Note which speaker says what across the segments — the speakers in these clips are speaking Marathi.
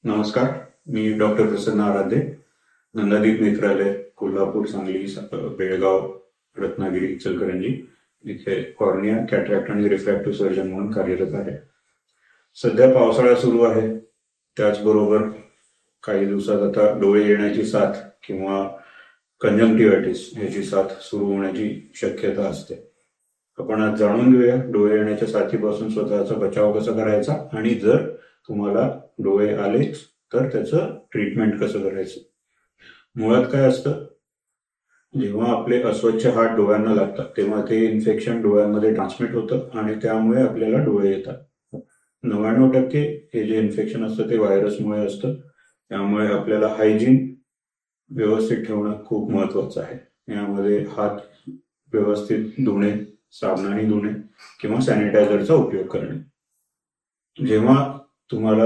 Speaker 1: नमस्कार, मी डॉक्टर प्रसन्न आराध्य, नंदादीप नेत्रालय, कोल्हापूर, सांगली, बेळगाव, रत्नागिरी, इचलकरंजी इथे कॉर्निया, कॅटरॅक्ट आणि रिफ्रॅक्टिव्ह सर्जन म्हणून कार्यरत आहे. सध्या पावसाळा सुरू आहे, त्याचबरोबर काही दिवसात आता डोळे येण्याची साथ किंवा कंजंक्टिव्हायटिस याची साथ सुरू होण्याची शक्यता असते. आपण आज जाणून घेऊया डोळे येण्याच्या साथीपासून स्वतःचा बचाव कसा करायचा आणि जर तुम्हाला डोळे आलेच तर त्याचं ट्रीटमेंट कसं करायचं. मुळात काय असतं, जेव्हा आपले अस्वच्छ हात डोळ्यांना लागतात तेव्हा ते इन्फेक्शन डोळ्यांमध्ये ट्रान्समिट होतं आणि त्यामुळे आपल्याला डोळे येतात. 99% हे जे इन्फेक्शन असतं ते व्हायरसमुळे असतं. त्यामुळे आपल्याला हायजीन व्यवस्थित ठेवणं खूप महत्वाचं आहे. यामध्ये हात व्यवस्थित धुणे, साबणाने धुणे किंवा सॅनिटायझरचा उपयोग करणे. जेव्हा तुम्हाला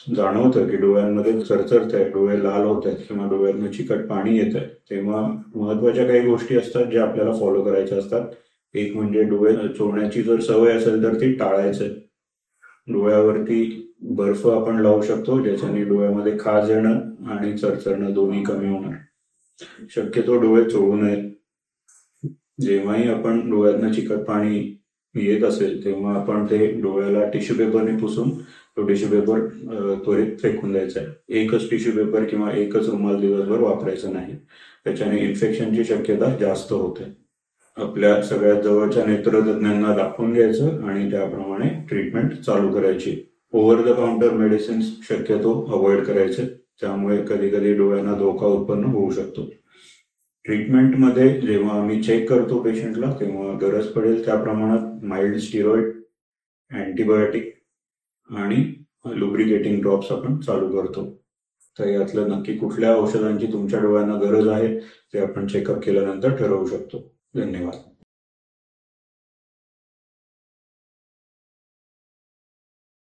Speaker 1: जाणवतं की डोळ्यांमध्ये चरचरत आहे, डोळे लाल होत आहेत किंवा डोळ्यांना चिकट पाणी येत आहे, तेव्हा महत्वाच्या काही गोष्टी असतात ज्या आपल्याला फॉलो करायच्या असतात. एक म्हणजे डोळे चोळण्याची जर सवय असेल तर ती टाळायचं. डोळ्यावरती बर्फ आपण लावू शकतो, ज्याच्याने डोळ्यामध्ये खाज येणं आणि चरचरणं दोन्ही कमी होणार. शक्यतो डोळे चोळू नये. जेव्हाही आपण डोळ्यातनं चिकट पाणी येत असेल तेव्हा आपण ते डोळ्याला टिश्यू पेपरने पुसून तो टिश्यू पेपर त्वरित फेकून द्यायचा आहे. एकच टिश्यू पेपर किंवा एकच रुमाल दिवसभर वापरायचा नाही, त्याच्याने इन्फेक्शनची शक्यता जास्त होते. आपल्या सगळ्यात जवळच्या नेत्रतज्ञांना दाखवून घ्यायचं आणि त्याप्रमाणे ट्रीटमेंट चालू करायची. ओव्हर द काउंटर मेडिसिन्स शक्यतो अवॉइड करायचे, त्यामुळे कधी कधी डोळ्यांना धोका उत्पन्न होऊ शकतो. ट्रीटमेंटमध्ये जेव्हा आम्ही चेक करतो पेशंटला तेव्हा गरज पडेल त्या प्रमाणात माइल्ड स्टिरॉइड, अँटीबायोटिक आणि लुब्रिकेटिंग ड्रॉप्स आपण चालू करतो. तर यातलं नक्की कुठल्या औषधांची तुमच्या डोळ्यांना गरज आहे ते आपण चेकअप केल्यानंतर ठरवू शकतो. धन्यवाद.